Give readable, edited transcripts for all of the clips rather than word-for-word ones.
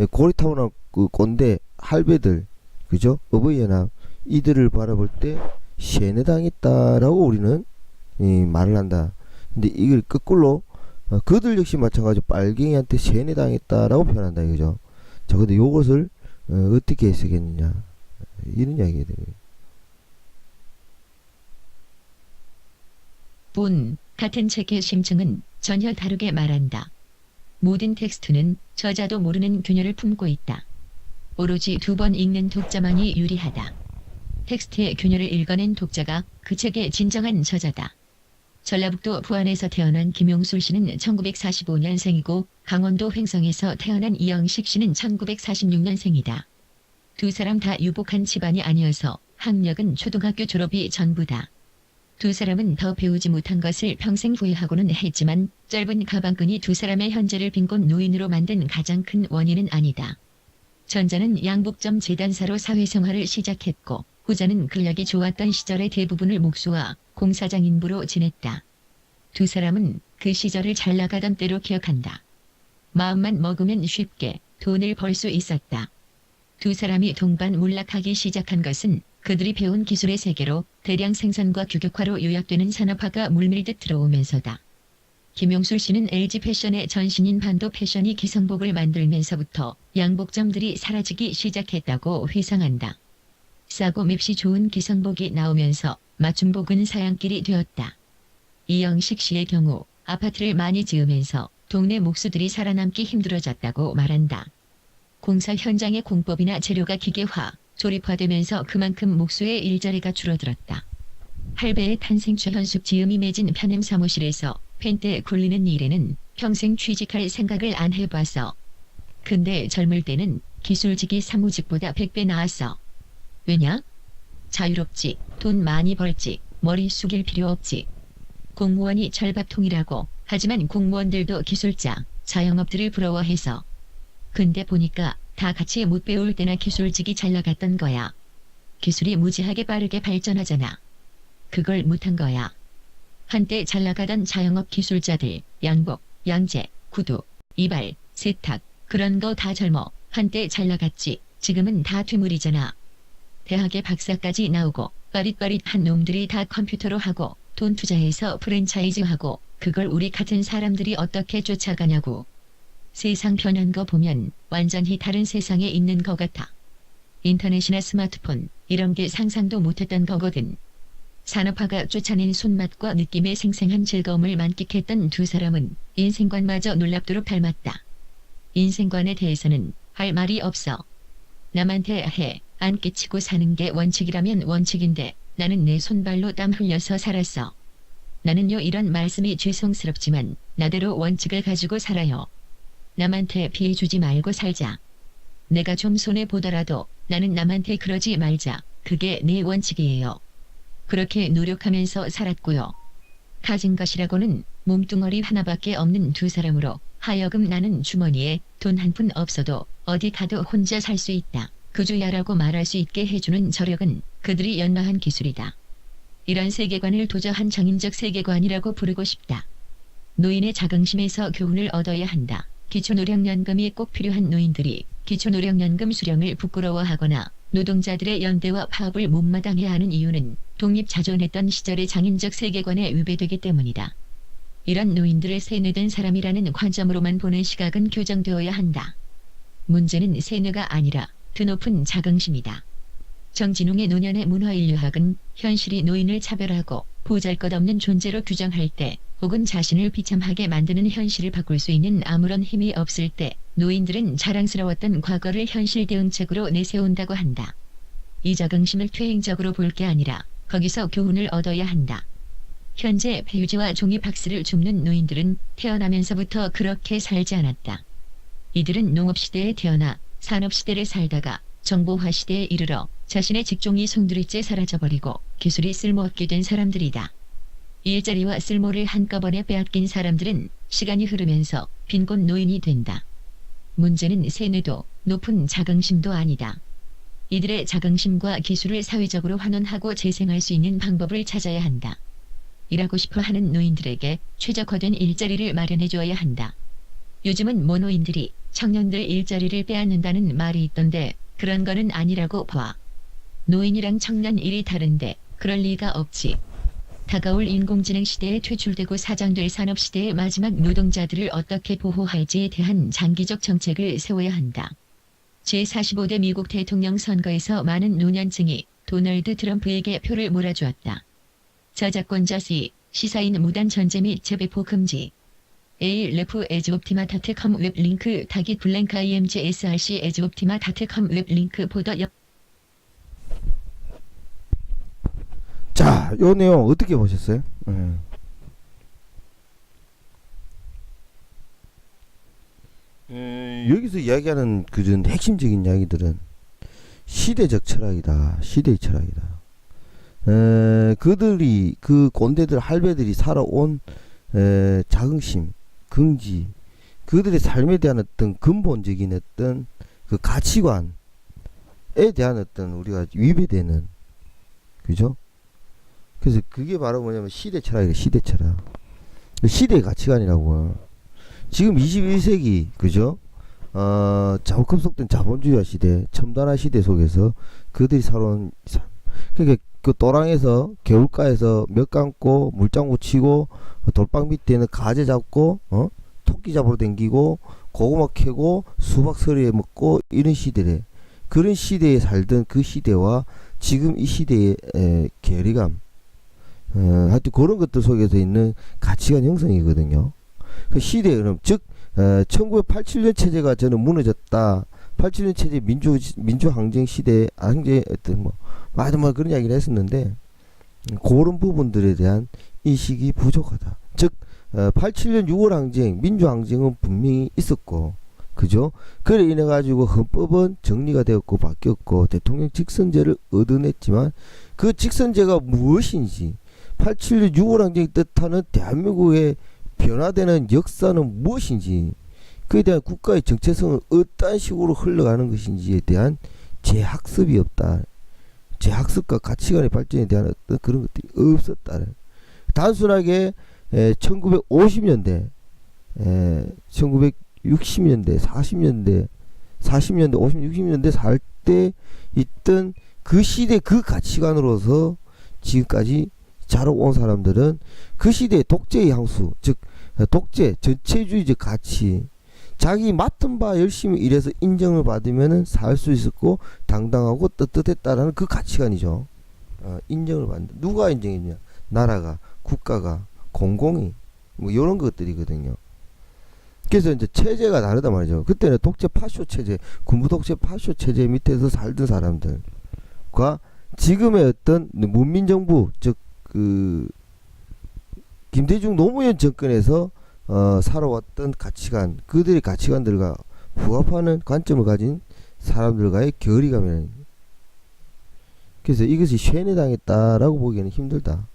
고리타분한 그 꼰대 할배들, 그죠? 어버이연합 이들을 바라볼 때 세뇌당했다라고 우리는 말을 한다. 근데 이걸 거꾸로 그들 역시 마찬가지로 빨갱이한테 세뇌당했다라고 표현한다 이거죠. 자, 근데 요것을 어떻게 해석했느냐 이런 이야기들이. 같은 책의 심층은 전혀 다르게 말한다. 모든 텍스트는 저자도 모르는 균열을 품고 있다. 오로지 두 번 읽는 독자만이 유리하다. 텍스트의 균열을 읽어낸 독자가 그 책의 진정한 저자다. 전라북도 부안에서 태어난 김용술 씨는 1945년생이고 강원도 횡성에서 태어난 이영식 씨는 1946년생이다. 두 사람 다 유복한 집안이 아니어서 학력은 초등학교 졸업이 전부다. 두 사람은 더 배우지 못한 것을 평생 후회하고는 했지만 짧은 가방끈이 두 사람의 현재를 빈곤 노인으로 만든 가장 큰 원인은 아니다. 전자는 양복점 재단사로 사회생활을 시작했고 후자는 근력이 좋았던 시절의 대부분을 목수와 공사장 인부로 지냈다. 두 사람은 그 시절을 잘 나가던 때로 기억한다. 마음만 먹으면 쉽게 돈을 벌 수 있었다. 두 사람이 동반몰락하기 시작한 것은 그들이 배운 기술의 세계로 대량 생산과 규격화로 요약되는 산업화가 물밀듯 들어오면서다. 김용술 씨는 LG 패션의 전신인 반도 패션이 기성복을 만들면서부터 양복점들이 사라지기 시작했다고 회상한다. 싸고 맵시 좋은 기성복이 나오면서 맞춤복은 사양길이 되었다. 이영식 씨의 경우 아파트를 많이 지으면서 동네 목수들이 살아남기 힘들어졌다고 말한다. 공사 현장의 공법이나 재료가 기계화, 조립화되면서 그만큼 목수의 일자리가 줄어들었다. 할배의 탄생 최현숙 지음이 맺은 편엠 사무실에서 펜대 굴리는 일에는 평생 취직할 생각을 안 해봤어. 근데 젊을 때는 기술직이 사무직보다 100배 나았어. 왜냐? 자유롭지, 돈 많이 벌지, 머리 숙일 필요 없지. 공무원이 절밥통이라고. 하지만 공무원들도 기술자, 자영업들을 부러워해서. 근데 보니까 다 같이 못 배울 때나 기술직이 잘 나갔던 거야. 기술이 무지하게 빠르게 발전하잖아. 그걸 못한 거야. 한때 잘 나가던 자영업 기술자들, 양복, 양재, 구두, 이발, 세탁, 그런 거 다 젊어. 한때 잘 나갔지. 지금은 다 퇴물이잖아. 대학에 박사까지 나오고 빠릿빠릿한 놈들이 다 컴퓨터로 하고 돈 투자해서 프랜차이즈하고 그걸 우리 같은 사람들이 어떻게 쫓아가냐고. 세상 변한 거 보면 완전히 다른 세상에 있는 거 같아. 인터넷이나 스마트폰 이런 게 상상도 못했던 거거든. 산업화가 쫓아낸 손맛과 느낌의 생생한 즐거움을 만끽했던 두 사람은 인생관마저 놀랍도록 닮았다. 인생관에 대해서는 할 말이 없어. 남한테 해 안 끼치고 사는 게 원칙이라면 원칙인데 나는 내 손발로 땀 흘려서 살았어. 나는요 이런 말씀이 죄송스럽지만 나대로 원칙을 가지고 살아요. 남한테 피해 주지 말고 살자. 내가 좀 손해보더라도 나는 남한테 그러지 말자. 그게 내 원칙이에요. 그렇게 노력하면서 살았고요. 가진 것이라고는 몸뚱어리 하나밖에 없는 두 사람으로 하여금 나는 주머니에 돈 한 푼 없어도 어디 가도 혼자 살 수 있다. 그주야라고 말할 수 있게 해주는 저력은 그들이 연마한 기술이다. 이런 세계관을 도저한 장인적 세계관이라고 부르고 싶다. 노인의 자긍심에서 교훈을 얻어야 한다. 기초노령연금이 꼭 필요한 노인들이 기초노령연금 수령을 부끄러워하거나 노동자들의 연대와 파업을 못마땅해 하는 이유는 독립자존했던 시절의 장인적 세계관에 위배되기 때문이다. 이런 노인들을 세뇌된 사람이라는 관점으로만 보는 시각은 교정되어야 한다. 문제는 세뇌가 아니라 드높은 자긍심이다. 정진웅의 노년의 문화인류학은 현실이 노인을 차별하고 보잘것없는 존재로 규정할 때 혹은 자신을 비참하게 만드는 현실을 바꿀 수 있는 아무런 힘이 없을 때 노인들은 자랑스러웠던 과거를 현실 대응책으로 내세운다고 한다. 이 자긍심을 퇴행적으로 볼 게 아니라 거기서 교훈을 얻어야 한다. 현재 배우지와 종이박스를 줍는 노인들은 태어나면서부터 그렇게 살지 않았다. 이들은 농업시대에 태어나 산업시대를 살다가 정보화 시대에 이르러 자신의 직종이 송두리째 사라져버리고 기술이 쓸모없게 된 사람들이다. 일자리와 쓸모를 한꺼번에 빼앗긴 사람들은 시간이 흐르면서 빈곤 노인이 된다. 문제는 세뇌도 높은 자긍심도 아니다. 이들의 자긍심과 기술을 사회적으로 환원하고 재생할 수 있는 방법을 찾아야 한다. 일하고 싶어 하는 노인들에게 최적화된 일자리를 마련해 줘야 한다. 요즘은 모노인들이 청년들 일자리를 빼앗는다는 말이 있던데 그런 거는 아니라고 봐. 노인이랑 청년 일이 다른데 그럴 리가 없지. 다가올 인공지능 시대에 퇴출되고 사장될 산업시대의 마지막 노동자들을 어떻게 보호할지에 대한 장기적 정책을 세워야 한다. 제45대 미국 대통령 선거에서 많은 노년층이 도널드 트럼프에게 표를 몰아주었다. 저작권자 C, 시사인 무단 전제 및 재배포 금지. A-레프 에즈옵티마.com 웹링크 타깃 블랭크 imgsrc 에즈옵티마.com 웹링크 보더 옆. 자, 요 내용 어떻게 보셨어요? 여기서 이야기하는 그런 핵심적인 이야기들은 시대적 철학이다. 시대의 철학이다. 그들이 그 꼰대들 할배들이 살아온 자긍심, 긍지, 그들의 삶에 대한 어떤 근본적인 어떤 그 가치관에 대한 어떤 우리가 위배되는, 그죠? 그래서 그게 바로 뭐냐면 시대 철학이에요. 시대 철학. 시대의 가치관이라고. 지금 21세기, 그죠? 급속된 자본주의화 시대, 첨단화 시대 속에서 그들이 살아온, 그러니까 그 또랑에서 개울가에서 몇 감고 물장 붙이고 돌방 밑에는 가재 잡고 토끼 잡으러 댕기고 고구마 캐고 수박 서리에 먹고 이런 시대래. 그런 시대에 살던 그 시대와 지금 이 시대의 괴리감, 하여튼 그런 것들 속에서 있는 가치관 형성이거든요. 그 시대의 흐름, 즉 1987년 체제가 저는 무너졌다. 87년 체제 민주항쟁 시대 항쟁 어떤 뭐 그런 이야기를 했었는데 그런 부분들에 대한 인식이 부족하다. 즉 87년 6월 항쟁, 민주항쟁은 분명히 있었고, 그죠? 그래 인해 가지고 헌법은 정리가 되었고 바뀌었고 대통령 직선제를 얻어냈지만 그 직선제가 무엇인지, 87년 6월 항쟁이 뜻하는 대한민국의 변화되는 역사는 무엇인지, 그에 대한 국가의 정체성은 어떤 식으로 흘러가는 것인지에 대한 재학습이 없다. 재학습과 가치관의 발전에 대한 어떤 그런 것들이 없었다. 단순하게 1950년대, 1960년대, 40년대, 50, 60년대 살 때 있던 그 시대 그 가치관으로서 지금까지 자라온 사람들은 그 시대의 독재의 향수, 즉 독재, 전체주의적 가치, 자기 맡은 바 열심히 일해서 인정을 받으면 살 수 있었고 당당하고 떳떳했다라는 그 가치관이죠. 인정을 받는다. 누가 인정했냐? 나라가, 국가가, 공공이, 뭐 이런 것들이거든요. 그래서 이제 체제가 다르단 말이죠. 그때는 독재 파쇼 체제, 군부 독재 파쇼 체제 밑에서 살던 사람들과 지금의 어떤 문민정부, 즉 그 김대중 노무현 정권에서 살아왔던 가치관, 그들의 가치관들과 부합하는 관점을 가진 사람들과의 괴리감이라는. 그래서 이것이 세뇌당했다라고 보기에는 힘들다.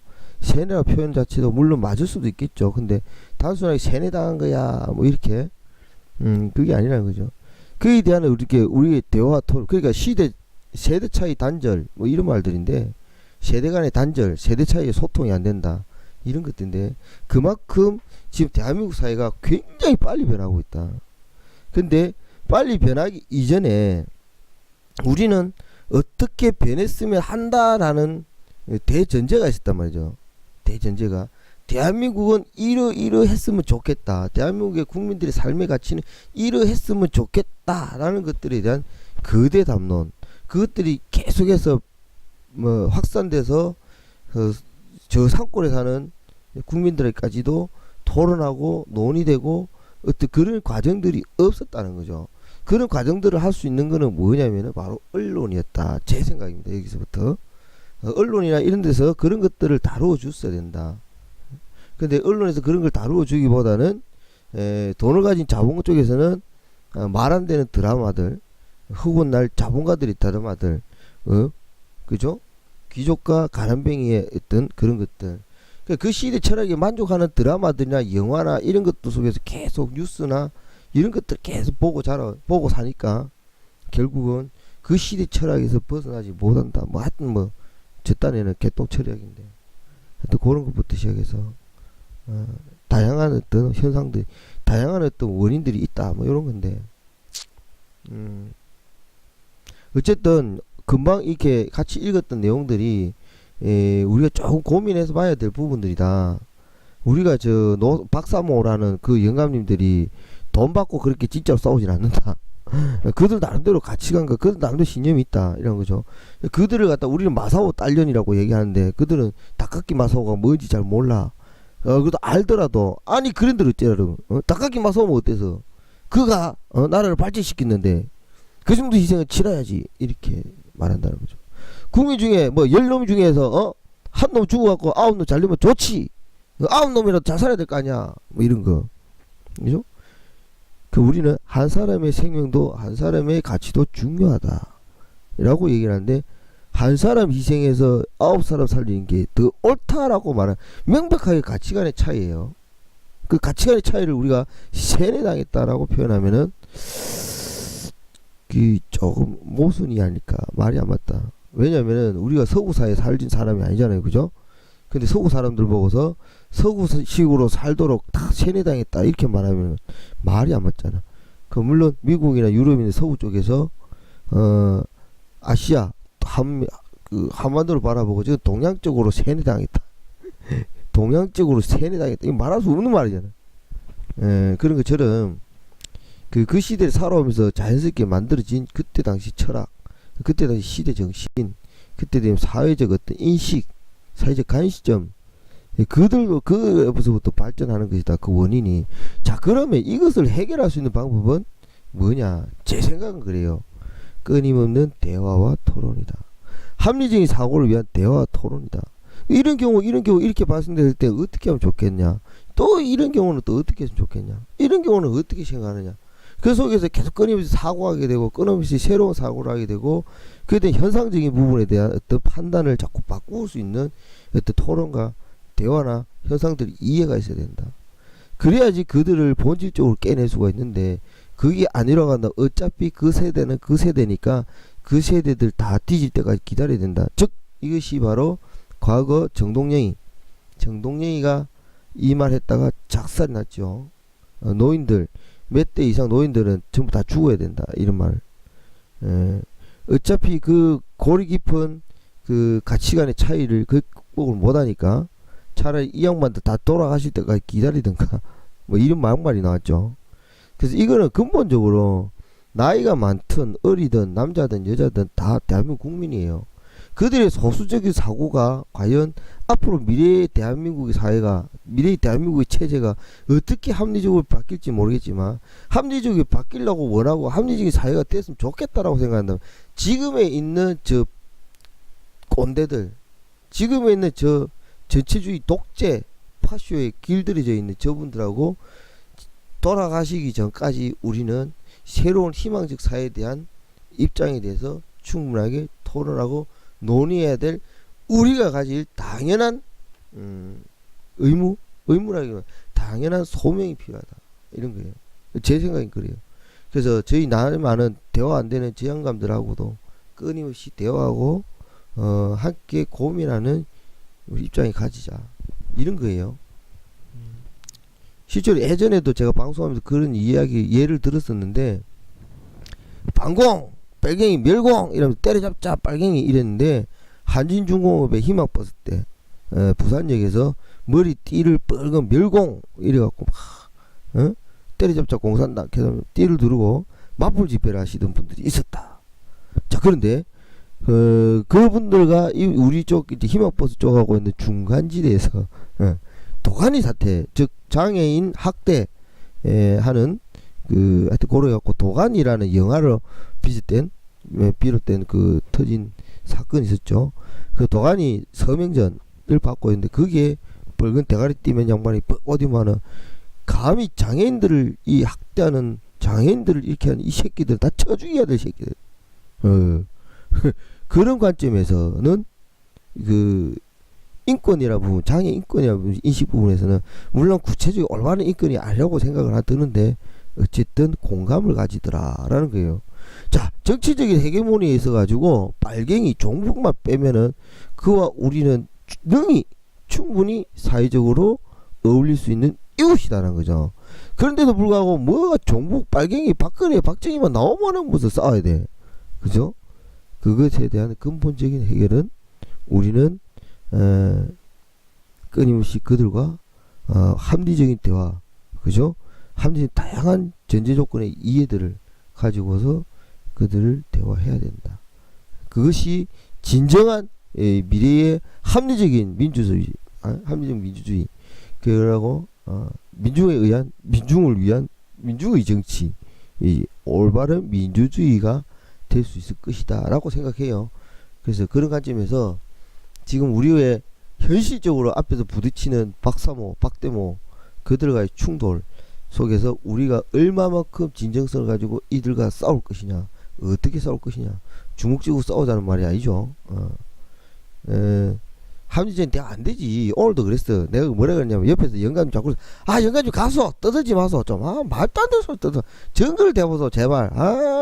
세뇌라는 표현 자체도 물론 맞을 수도 있겠죠. 근데 단순하게 세뇌당한 거야 뭐 이렇게 그게 아니라는 거죠. 그에 대한 우리의 대화 토론, 그러니까 세대 차이 단절 뭐 이런 말들인데, 세대 간의 단절, 세대 차이의 소통이 안 된다, 이런 것들인데, 그만큼 지금 대한민국 사회가 굉장히 빨리 변하고 있다. 근데 빨리 변하기 이전에 우리는 어떻게 변했으면 한다라는 대전제가 있었단 말이죠. 대전제가 대한민국은 이러했으면 좋겠다, 대한민국의 국민들의 삶의 가치는 이러했으면 좋겠다라는 것들에 대한 거대 담론, 그것들이 계속해서 뭐 확산돼서 저 산골에 사는 국민들에까지도 토론하고 논의되고 어떤 그런 과정들이 없었다는 거죠. 그런 과정들을 할 수 있는 거는 뭐냐면은 바로 언론이었다, 제 생각입니다. 여기서부터 언론이나 이런 데서 그런 것들을 다루어 줬어야 된다. 근데 언론에서 그런 걸 다루어 주기보다는 돈을 가진 자본 쪽에서는 말 안 되는 드라마들, 혹은 날 자본가들이 드라마들, 그죠? 귀족과 가난뱅이의 어떤 그런 것들, 그 시대 철학에 만족하는 드라마들이나 영화나 이런 것들 속에서 계속 뉴스나 이런 것들 계속 보고 사니까 결국은 그 시대 철학에서 벗어나지 못한다. 뭐 하여튼 뭐 저 딴에는 개똥 철학인데, 하여튼 그런 것부터 시작해서 다양한 어떤 현상들, 다양한 어떤 원인들이 있다, 뭐 이런 건데, 어쨌든 금방 이렇게 같이 읽었던 내용들이 우리가 조금 고민해서 봐야 될 부분들이다. 우리가 박사모라는 그 영감님들이 돈 받고 그렇게 진짜로 싸우진 않는다. 그들 나름대로 가치관과 그들 나름대로 신념이 있다 이런 거죠. 그들을 갖다 우리는 마사오 딸년이라고 얘기하는데 그들은 다카키 마사오가 뭔지 잘 몰라. 그래도 알더라도 아니 그런들 어째라고 다카키 마사오면 어때서 그가 나라를 발전시켰는데 그 정도 희생을 치러야지 이렇게 말한다는 거죠. 국민 중에 뭐 10놈 중에서 한 놈 죽어갖고 9놈 잘리면 좋지. 9놈이라도 잘 살아야 될 거 아니야. 뭐 이런 거. 그죠? 우리는 한 사람의 생명도 한 사람의 가치도 중요하다. 라고 얘기를 하는데 한 사람 희생해서 9사람 살리는 게 더 옳다라고 말하는 명백하게 가치관의 차이예요. 그 가치관의 차이를 우리가 세뇌당했다라고 표현하면은 조금 모순이 아닐까. 말이 안 맞다. 왜냐면은 우리가 서구사회에 살진 사람이 아니잖아요. 그죠? 근데 서구 사람들 보고서 서구식으로 살도록 다 세뇌당했다 이렇게 말하면 말이 안 맞잖아. 물론 미국이나 유럽이나 서구 쪽에서 아시아 한반도를 바라보고 지금 동양적으로 세뇌당했다. 동양적으로 세뇌당했다. 이거 말할 수 없는 말이잖아. 그런 것처럼 그 시대를 살아오면서 자연스럽게 만들어진 그때 당시 철학, 그때 당시 시대 정신, 그때 되면 사회적 어떤 인식, 사회적 관시점, 그에서부터 발전하는 것이다. 그 원인이. 자, 그러면 이것을 해결할 수 있는 방법은 뭐냐? 제 생각은 그래요. 끊임없는 대화와 토론이다. 합리적인 사고를 위한 대화와 토론이다. 이런 경우 이렇게 발생될 때 어떻게 하면 좋겠냐? 또 이런 경우는 또 어떻게 했으면 좋겠냐? 이런 경우는 어떻게 생각하느냐? 그 속에서 계속 끊임없이 사고하게 되고 끊임없이 새로운 사고를 하게 되고 그에 대한 현상적인 부분에 대한 어떤 판단을 자꾸 바꿀 수 있는 어떤 토론과 대화나 현상들이 이해가 있어야 된다. 그래야지 그들을 본질적으로 깨낼 수가 있는데 그게 아니라고 한다. 어차피 그 세대는 그 세대니까 그 세대들 다 뒤질 때까지 기다려야 된다. 즉 이것이 바로 과거 정동영이가 이 말 했다가 작살이 났죠. 노인들 몇 대 이상 노인들은 전부 다 죽어야 된다 이런 말. 어차피 그 고리 깊은 그 가치관의 차이를 극복을 못하니까 차라리 이 양반들 다 돌아가실 때까지 기다리든가 뭐 이런 막말이 나왔죠. 그래서 이거는 근본적으로 나이가 많든 어리든 남자든 여자든 다 대한민국 국민이에요. 그들의 소수적인 사고가 과연 앞으로 미래의 대한민국의 사회가 미래의 대한민국의 체제가 어떻게 합리적으로 바뀔지 모르겠지만 합리적으로 바뀌려고 원하고 합리적인 사회가 됐으면 좋겠다라고 생각한다면 지금에 있는 저 꼰대들 지금에 있는 저 전체주의 독재 파쇼에 길들여져 있는 저분들하고 돌아가시기 전까지 우리는 새로운 희망적 사회에 대한 입장에 대해서 충분하게 토론하고 논의해야 될 우리가 가질 당연한 의무라기보다 당연한 소명이 필요하다 이런 거예요. 제 생각은 그래요. 그래서 저희 나이 많은 대화 안 되는 지향감들하고도 끊임없이 대화하고 함께 고민하는 우리 입장이 가지자 이런 거예요. 실제로 예전에도 제가 방송하면서 그런 예를 들었었는데 방공 빨갱이 멸공 이러면서 때려잡자 빨갱이 이랬는데 한진중공업의 희망버스 때 부산역에서 머리띠를 빨간 멸공 이래갖고 막 때려잡자 공산당 띠를 두르고 맞불 집회를 하시던 분들이 있었다. 자 그런데 그분들과 우리 쪽 이제 희망버스 쪽하고 있는 중간지대에서 도가니 사태 즉 장애인 학대 하는 하여튼 고려해갖고 도가니라는 영화로 비롯된 그 터진 사건이 있었죠. 그 도가니 서명전을 받고 있는데 그게 붉은 대가리 띠면 양반이 어디만은 감히 장애인들을 이 학대하는 장애인들을 이렇게 하는 이 새끼들 다 쳐 죽여야 될 새끼들. 그런 관점에서는 그 인권이라 부분 장애 인권이라 부분 인식 부분에서는 물론 구체적인 올바른 인권이 아니라고 생각을 드는데 어쨌든 공감을 가지더라라는 거예요. 자 정치적인 헤게모니에 있어 가지고 빨갱이 종북만 빼면은 그와 우리는 능히 충분히 사회적으로 어울릴 수 있는 이웃이다라는 거죠. 그런데도 불구하고 뭐가 종북 빨갱이 박근혜 박정희만 나오면은 무슨 싸워야 돼. 그죠? 그것에 대한 근본적인 해결은 우리는 끊임없이 그들과 합리적인 대화, 그죠? 합리적인 다양한 전제 조건의 이해들을 가지고서 그들을 대화해야 된다. 그것이 진정한 미래의 합리적인 민주주의, 합리적 민주주의, 그러고 민중을 위한 민주의 정치, 이 올바른 민주주의가 될 수 있을 것이다라고 생각해요. 그래서 그런 관점에서 지금 우리의 현실적으로 앞에서 부딪히는 박사모, 박대모 그들과의 충돌 속에서 우리가 얼마만큼 진정성을 가지고 이들과 싸울 것이냐, 어떻게 싸울 것이냐, 주먹쥐고 싸우자는 말이 아니죠. 합리적인 대화 안 되지. 오늘도 그랬어. 내가 뭐라 그랬냐면 옆에서 영감님 자꾸 영감님 가서 떠들지 마소. 좀 말도 안 되는 소리 떠들. 정글 대보소 제발.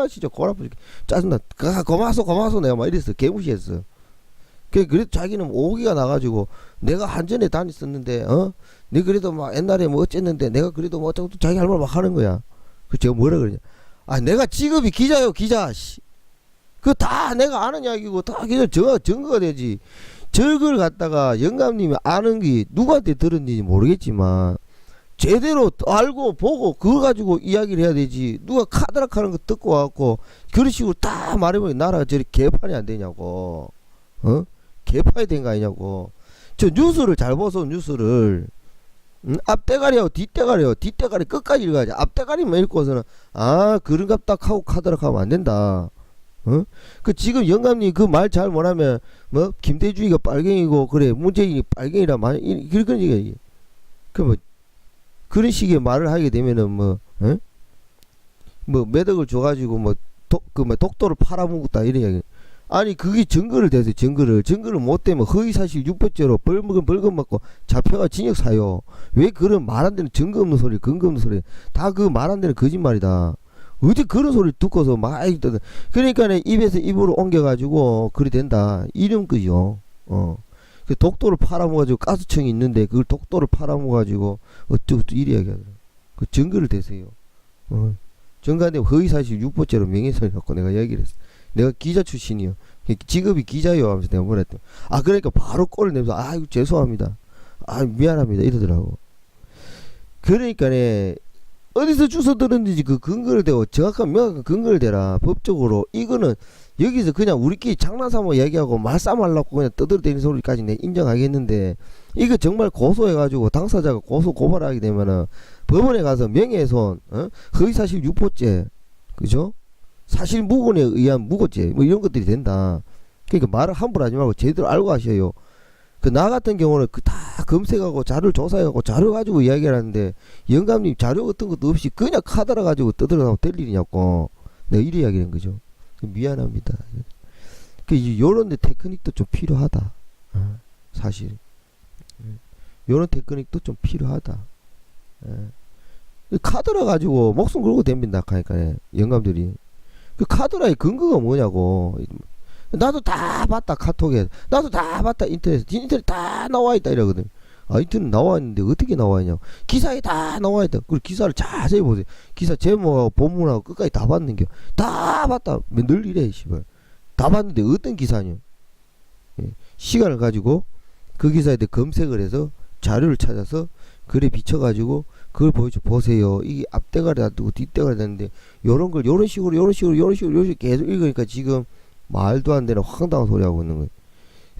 진짜 골아프 짜증나. 고마소 내가 막 이랬어. 개무시했어. 그래도 자기는 오기가 나가지고 내가 한전에 다녔었는데 내 그래도 막 옛날에 뭐 어쨌는데 내가 그래도 뭐 어쩌고 자기 할 말 막 하는 거야. 그 제가 뭐라 그러냐. 내가 직업이 기자요 기자. 그 다 내가 아는 이야기고 다 기자 증거가 되지. 저걸 갖다가 영감님이 아는 게 누구한테 들었는지 모르겠지만 제대로 알고 보고 그거 가지고 이야기를 해야 되지. 누가 카드락 하는 거 듣고 와갖고 그런 식으로 다 말해보니 나라가 저리 개판이 안 되냐고. 개판이 된 거 아니냐고. 저 뉴스를 잘 보소. 뉴스를 앞대가리하고 뒷대가리 끝까지 읽어야지. 앞대가리만 읽고서는 그런갑다 하고 카드락 하면 안 된다. 그 지금 영감님 그 말 잘 못하면 뭐 김대중이가 빨갱이고 그래 문재인이 빨갱이라 많이 그런 얘기. 그 그런 식의 말을 하게 되면은 뭐 매덕을 줘가지고 뭐 독도를 팔아먹었다 이런 이야기. 아니 그게 증거를 대세요. 증거를 못 대면 허위사실 유포죄로 벌금 맞고 잡혀가 징역 사요. 왜 그런 말 안 되는 증거 없는 소리, 근거 없는 소리, 다 그 말 안 되는 거짓말이다. 어디 그런 소리 듣고서 막 그러니까 입에서 입으로 옮겨가지고 그리 된다 이런 거죠. 그 독도를 팔아먹어가지고 가스청이 있는데 그걸 독도를 팔아먹어가지고 어쩌고 이래 이야기하더라. 그 증거를 대세요. 정관대 허위사실 유포죄로 명예훼손 갖고 내가 얘기를 했어. 내가 기자 출신이요. 직업이 기자요 하면서 내가 뭐라 했더니 그러니까 바로 꼴을 내면서 이거 죄송합니다. 미안합니다 이러더라고. 그러니까네 어디서 주워 들었는지 그 근거를 대고 정확한 명확한 근거를 대라. 법적으로 이거는 여기서 그냥 우리끼리 장난삼아 얘기하고 말싸움하려고 그냥 떠들어대는 소리까지 내 인정하겠는데 이거 정말 고소해가지고 당사자가 고발하게 되면은 법원에 가서 명예훼손, 허위사실 유포죄, 그죠? 사실 무근에 의한 무고죄 뭐 이런 것들이 된다. 그러니까 말을 함부로 하지 말고 제대로 알고 하셔요. 나 같은 경우는 다 검색하고 자료를 조사해갖고 자료 가지고 이야기를 하는데 영감님 자료 같은 것도 없이 그냥 카드라 가지고 떠들어가면 될 일이냐고 내가 이래 이야기한 거죠. 미안합니다. 요런 데 테크닉도 좀 필요하다. 사실 요런 테크닉도 좀 필요하다. 카드라 가지고 목숨 걸고 덤빈다 하니까 영감들이 그 카드라의 근거가 뭐냐고. 나도 다 봤다 카톡에. 나도 다 봤다 인터넷 다 나와있다 이러거든. 인터넷 나와있는데 어떻게 나와있냐고. 기사에 다 나와있다. 그리고 기사를 자세히 보세요. 기사 제목하고 본문하고 끝까지 다 봤는겨. 다 봤다. 늘 이래 씨발. 다 봤는데 어떤 기사냐. 시간을 가지고 그 기사에 대해 검색을 해서 자료를 찾아서 글에 비춰가지고 그걸 보세요. 이게 앞대가리 안 뜨고 뒷대가리 놨는데 요런 걸 요런 식으로 계속 읽으니까 지금 말도 안 되는 황당한 소리 하고 있는 거예요.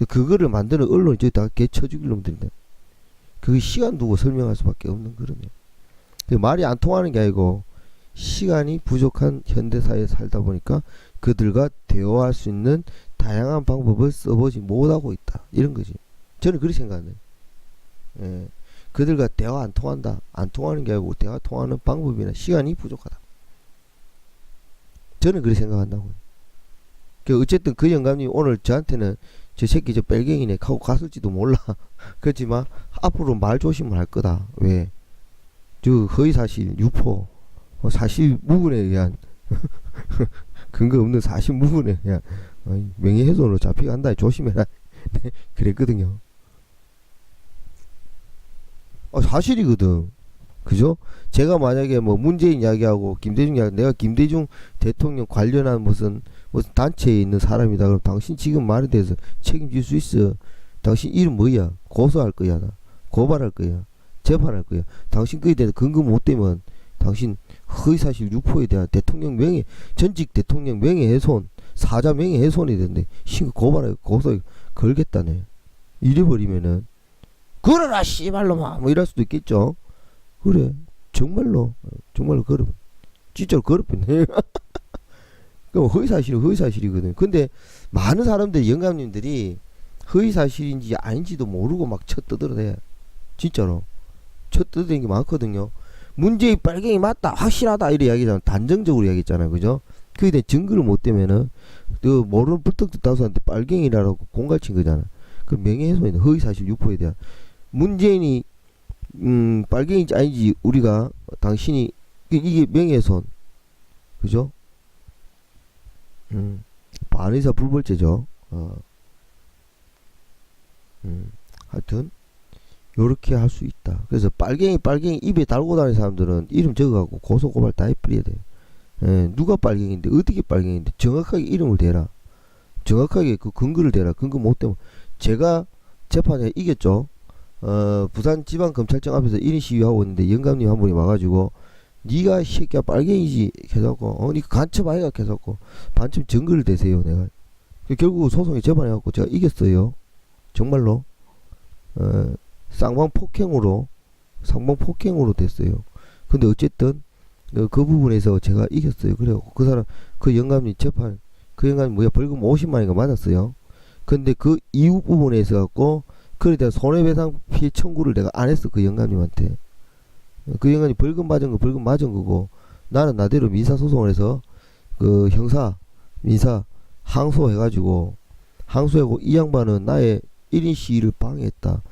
그거를 만드는 언론이 저기 다 개쳐 죽일 놈들인데 그 시간 두고 설명할 수밖에 없는 그러네요. 말이 안 통하는 게 아니고 시간이 부족한 현대사회에 살다 보니까 그들과 대화할 수 있는 다양한 방법을 써보지 못하고 있다 이런 거지. 저는 그렇게 생각해요. 그들과 대화 안 통한다. 안 통하는 게 아니고 대화 통하는 방법이나 시간이 부족하다. 저는 그렇게 생각한다고요. 어쨌든 그 영감님 오늘 저한테는 저 새끼 저 빨갱이네 하고 갔을지도 몰라. 그렇지만 앞으로 말 조심을 할 거다. 왜? 저 허위사실 유포 사실 무근에 의한 근거 없는 사실 무근에 의한 명예훼손으로 잡혀간다. 조심해라. 그랬거든요. 사실이거든. 그죠? 제가 만약에 뭐 문재인 이야기하고 김대중 이야기, 내가 김대중 대통령 관련한 무슨 단체에 있는 사람이다. 그럼 당신 지금 말에 대해서 책임질 수 있어. 당신 이름 뭐야? 고소할 거야, 나. 고발할 거야. 재판할 거야. 당신 그에 대해서 근거 못 대면 당신 허위사실 유포에 대한 대통령 명예, 전직 대통령 명예훼손, 사자 명예훼손이 되는데 신고 고발하고 고소에 걸겠다네. 이래버리면은 그러라 씨발로마 뭐 이럴 수도 있겠죠. 그래 정말로 걸어 진짜로 걸어버네. 그럼 허위사실은 허위사실이거든. 근데 많은 사람들 영감님들이 허위사실인지 아닌지도 모르고 막 쳐 떠들어대. 진짜로 쳐 떠드는 게 많거든요. 문재인 빨갱이 맞다 확실하다 이래 이야기잖아. 단정적으로 이야기했잖아요. 그죠? 그에 대해 증거를 못 대면은 그 모르는 불특특 다수한테 빨갱이라고 공갈친 거잖아. 그 명예훼손이다. 허위사실 유포에 대한. 문재인이 빨갱이인지 아닌지 우리가 당신이 이게 명예훼손 그죠? 반의사 불벌죄죠. 하여튼 요렇게 할 수 있다. 그래서 빨갱이 입에 달고 다니는 사람들은 이름 적어갖고 고소고발 다 해버려야 돼. 누가 빨갱인데 어떻게 빨갱인데 정확하게 이름을 대라. 정확하게 그 근거를 대라. 근거 못 대면 제가 재판에 이겼죠. 부산지방검찰청 앞에서 1인 시위하고 있는데 영감님 한 분이 와가지고 니가 이 새끼야 빨갱이지 계속고 니가 간첩 아이가 계속고 반첩 증거를 대세요. 내가 결국 소송에 재판해갖고 제가 이겼어요. 정말로 쌍방 폭행으로 됐어요. 근데 어쨌든 그 부분에서 제가 이겼어요. 그래갖고 그 사람 그 영감님 재판 그 영감님 뭐야 벌금 50만인가 맞았어요. 근데 그 이후 부분에서 갖고 그래 내가 손해배상 피해 청구를 내가 안 했어. 그 영감님한테. 그 영감님 벌금 맞은 거고 나는 나대로 민사소송을 해서 그 형사 민사 항소해가지고 이 양반은 나의 1인 시위를 방해했다.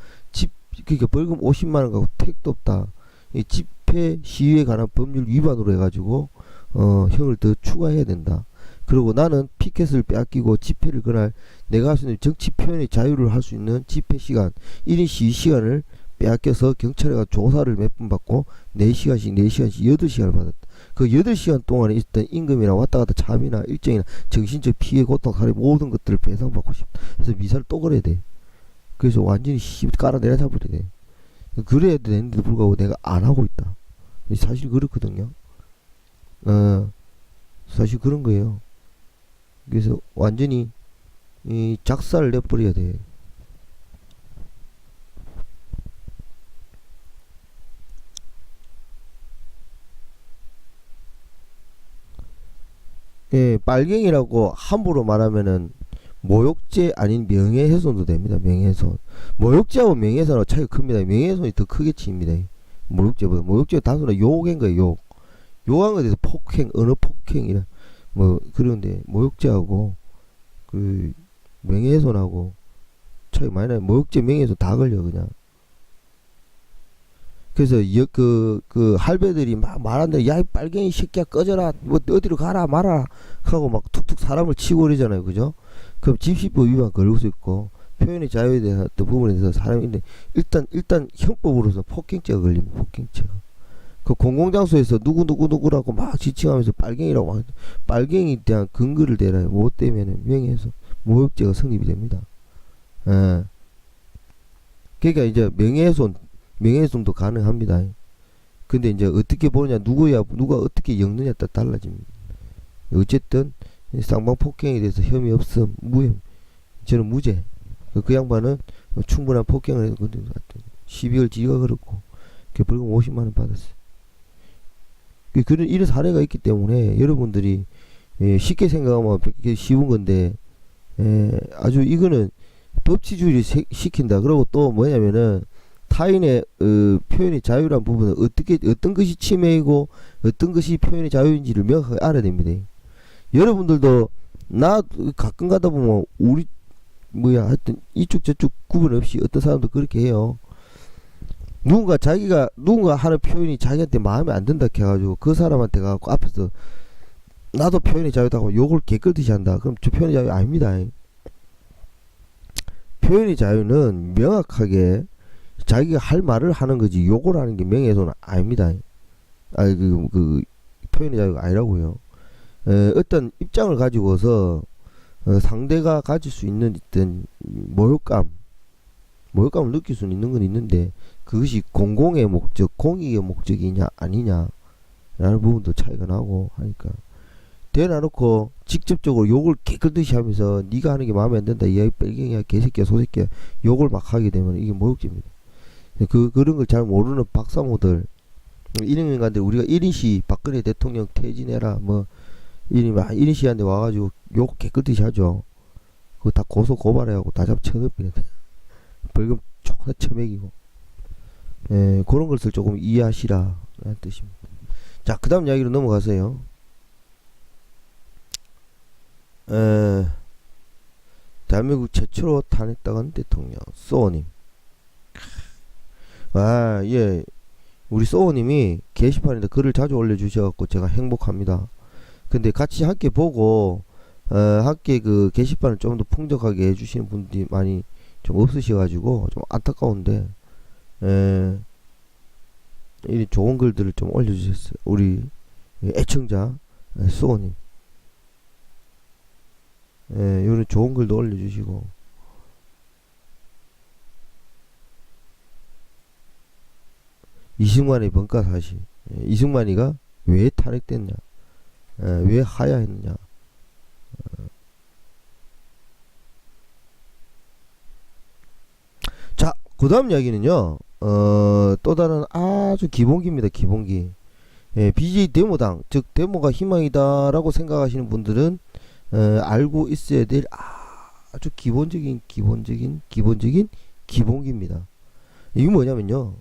그러니까 벌금 50만원 갖고 택도 없다. 이 집회 시위에 관한 법률 위반으로 해가지고 형을 더 추가해야 된다. 그리고 나는 피켓을 빼앗기고 집회를 그날 내가 할 수 있는 정치 표현의 자유를 할 수 있는 집회 시간 1인 시위 시간을 빼앗겨서 경찰에 조사를 몇 번 받고 4시간씩 8시간을 받았다. 그 8시간 동안에 있었던 임금이나 왔다 갔다 잠이나 일정이나 정신적 피해 고통 사례 모든 것들을 배상받고 싶다. 그래서 미사를 또 걸어야 돼. 그래서 완전히 깔아내려 잡으려야 돼. 그래야 되는데도 불구하고 내가 안 하고 있다. 사실 그렇거든요. 사실 그런 거예요. 그래서 완전히 이 작사를 내버려야 돼. 예, 빨갱이라고 함부로 말하면은 모욕죄 아닌 명예훼손도 됩니다. 명예훼손. 모욕죄하고 명예훼손하고 차이가 큽니다. 명예훼손이 더 크게 치입니다. 모욕죄보다. 모욕죄가 단순한 욕인 거예요. 욕. 욕한 것에 대해서 폭행, 언어 폭행이라 뭐 그런데 모욕죄하고 그 명예훼손하고 차이 많이 나요. 모욕죄, 명예훼손 다 걸려 그냥. 그래서 그 할배들이 막 말한다. 야 이 빨갱이 새끼야 꺼져라. 뭐 어디로 가라 말아 하고 막 툭툭 사람을 치고 그러잖아요. 그죠? 그럼 집시법 위반 걸릴 수 있고 표현의 자유에 대한 부분에 대해서 사람인데 일단 형법으로서 폭행죄가 걸립니다. 폭행죄가. 그 공공장소에서 누구라고 막 지칭하면서 빨갱이라고 막 빨갱이에 대한 근거를 대라. 못 대면은 명예훼손 모욕죄가 성립이 됩니다. 예. 그러니까 이제 명예훼손도 가능합니다. 근데 이제 어떻게 보느냐 누가 어떻게 엮느냐에 따라 달라집니다. 어쨌든 쌍방 폭행에 대해서 혐의 없음 무혐. 저는 무죄. 그 양반은 충분한 폭행을 해서 12월 지가 그렇고 벌금 50만원 받았어요. 그런 이런 사례가 있기 때문에 여러분들이 쉽게 생각하면 쉬운 건데 아주 이거는 법치주의를 시킨다. 그리고 또 뭐냐면은 타인의 표현의 자유란 부분은 어떤 것이 침해이고 어떤 것이 표현의 자유인지를 명확하게 알아야 됩니다. 여러분들도 나 가끔 가다 보면 우리 하여튼 이쪽 저쪽 구분 없이 어떤 사람도 그렇게 해요. 누군가 하는 표현이 자기한테 마음에 안 든다 해가지고 그 사람한테 가고 앞에서 나도 표현의 자유다고 욕을 개끌듯이 한다. 그럼 저 표현의 자유 아닙니다. 표현의 자유는 명확하게 자기가 할 말을 하는 거지 욕을 하는 게 명예훼손은 아닙니다. 그 표현의 자유가 아니라고요. 어떤 입장을 가지고서 상대가 가질 수 있는 어떤 모욕감을 느낄 수는 있는 건 있는데 그것이 공공의 목적, 공익의 목적이냐 아니냐라는 부분도 차이가 나고 하니까 대놔놓고 직접적으로 욕을 깨끗이 하면서 네가 하는 게 마음에 안 든다, 이 뺄갱이야, 개새끼야, 소새끼야 욕을 막 하게 되면 이게 모욕죄입니다. 그런 걸 잘 모르는 박사모들, 이런 인간들, 우리가 1인시 박근혜 대통령 퇴진해라 뭐 이름이 1인시한테 와가지고 욕 깨끗이 하죠. 그거 다 고소 고발해하고 다 잡혀넣습니다. 벌금 존나 쳐매기고. 그런 것을 조금 이해하시라 라는 뜻입니다. 자, 그 다음 이야기로 넘어가세요. 대한민국 최초로 탄핵당한 대통령 소호님. 예, 우리 소호님이 게시판에 글을 자주 올려주셔갖고 제가 행복합니다. 근데 같이 함께 보고 함께 그 게시판을 좀 더 풍족하게 해주시는 분들이 많이 좀 없으셔가지고 좀 안타까운데, 이 좋은 글들을 좀 올려주셨어요. 우리 애청자 소호님. 이런 좋은 글도 올려주시고. 이승만의 번가 사실. 이승만이가 왜 탄핵됐냐, 왜 하야했느냐. 자, 그 다음 이야기는요, 또 다른 아주 기본기입니다. 기본기. BJ 데모당, 즉 데모가 희망이다라고 생각하시는 분들은 알고 있어야 될 아주 기본적인 기본기입니다. 이게 뭐냐면요,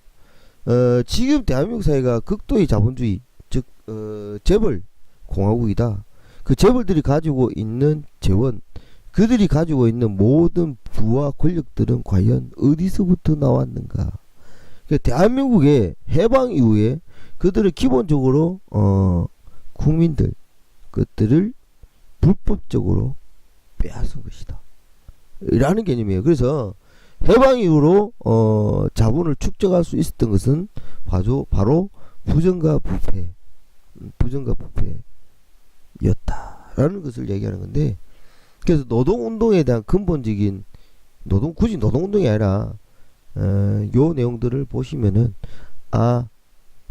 지금 대한민국 사회가 극도의 자본주의, 즉 재벌 공화국이다. 그 재벌들이 가지고 있는 재원, 그들이 가지고 있는 모든 부와 권력들은 과연 어디서부터 나왔는가? 대한민국의 해방 이후에 그들을 기본적으로 국민들 것들을 불법적으로 빼앗은 것이다 라는 개념이에요. 그래서 해방 이후로 자본을 축적할 수 있었던 것은 바로 부정과 부패였다라는 것을 얘기하는 건데, 그래서 노동운동에 대한 근본적인 굳이 노동운동이 아니라 요 내용들을 보시면은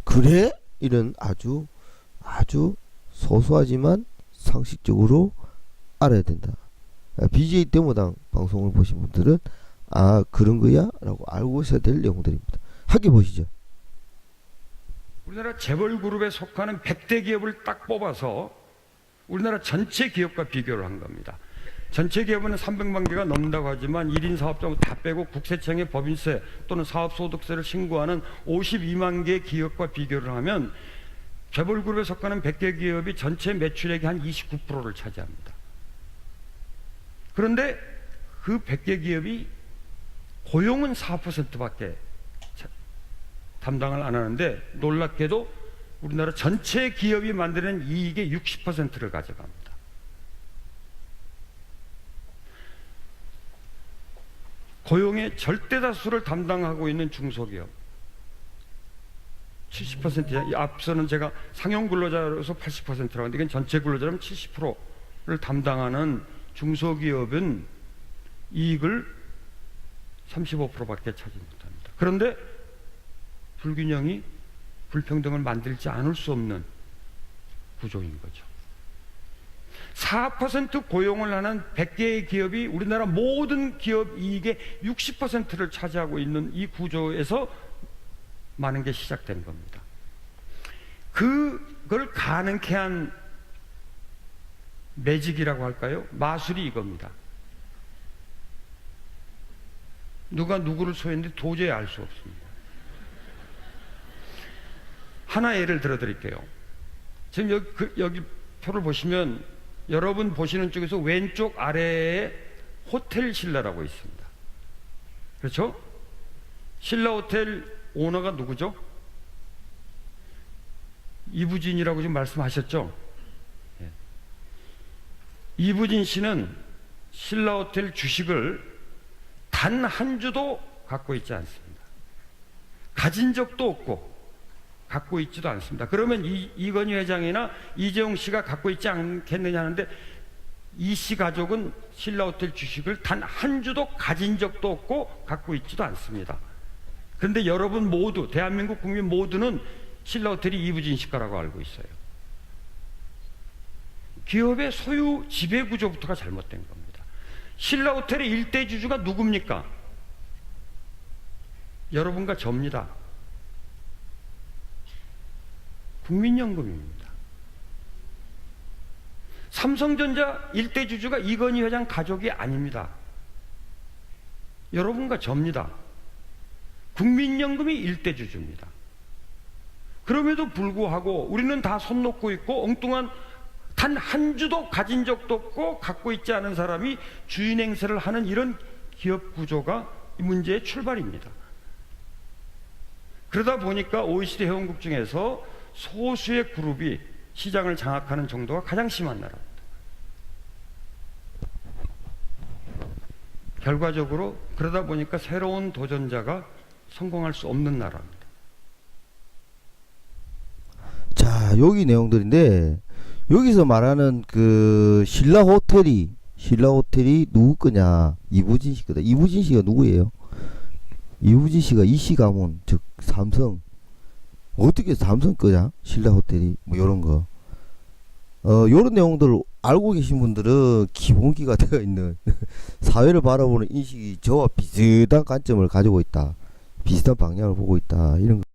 그래? 이런 아주 소소하지만 상식적으로 알아야 된다. BJ 데모당 방송을 보신 분들은 그런 거야? 라고 알고 있어야 될 내용들입니다. 함께 보시죠. 우리나라 재벌그룹에 속하는 100대 기업을 딱 뽑아서 우리나라 전체 기업과 비교를 한 겁니다. 전체 기업은 300만 개가 넘는다고 하지만 1인 사업자 다 빼고 국세청에 법인세 또는 사업소득세를 신고하는 52만 개 기업과 비교를 하면 재벌그룹에 속하는 100개 기업이 전체 매출액의 한 29%를 차지합니다. 그런데 그 100개 기업이 고용은 4%밖에 담당을 안 하는데, 놀랍게도 우리나라 전체 기업이 만드는 이익의 60%를 가져갑니다. 고용의 절대 다수를 담당하고 있는 중소기업 70%, 앞서는 제가 상용 근로자로서 80%라고 하는데 이건 전체 근로자라면 70%를 담당하는 중소기업은 이익을 35%밖에 차지 못합니다. 그런데 불균형이, 불평등을 만들지 않을 수 없는 구조인 거죠. 4% 고용을 하는 100개의 기업이 우리나라 모든 기업 이익의 60%를 차지하고 있는 이 구조에서 많은 게 시작된 겁니다. 그걸 가능케 한 매직이라고 할까요? 마술이 이겁니다. 누가 누구를 소유했는지 도저히 알 수 없습니다. 하나 예를 들어 드릴게요. 지금 여기 표를 보시면 여러분 보시는 쪽에서 왼쪽 아래에 호텔 신라라고 있습니다. 그렇죠? 신라 호텔 오너가 누구죠? 이부진이라고 지금 말씀하셨죠? 예. 이부진 씨는 신라 호텔 주식을 단 한 주도 갖고 있지 않습니다. 가진 적도 없고 갖고 있지도 않습니다. 그러면 이건희 회장이나 이재용 씨가 갖고 있지 않겠느냐 하는데 이 씨 가족은 신라호텔 주식을 단 한 주도 가진 적도 없고 갖고 있지도 않습니다. 그런데 여러분 모두, 대한민국 국민 모두는 신라호텔이 이부진 씨 거라고 알고 있어요. 기업의 소유 지배 구조부터가 잘못된 겁니다. 신라호텔의 일대 주주가 누굽니까? 여러분과 저입니다. 국민연금입니다. 삼성전자 일대 주주가 이건희 회장 가족이 아닙니다. 여러분과 저입니다. 국민연금이 일대 주주입니다. 그럼에도 불구하고 우리는 다 손 놓고 있고 엉뚱한 단 한 주도 가진 적도 없고 갖고 있지 않은 사람이 주인 행세를 하는 이런 기업 구조가 이 문제의 출발입니다. 그러다 보니까 OECD 회원국 중에서 소수의 그룹이 시장을 장악하는 정도가 가장 심한 나라입니다. 결과적으로 그러다 보니까 새로운 도전자가 성공할 수 없는 나라입니다. 자, 여기 내용들인데 여기서 말하는 그 신라 호텔이 누구 거냐? 이부진 씨 거다. 이부진 씨가 누구예요? 이부진 씨가 이씨 가문, 즉 삼성. 어떻게 삼성 거냐? 신라 호텔이 뭐 요런 거. 요런 내용들을 알고 계신 분들은 기본기가 되어 있는 사회를 바라보는 인식이 저와 비슷한 관점을 가지고 있다. 비슷한 방향을 보고 있다. 이런 거.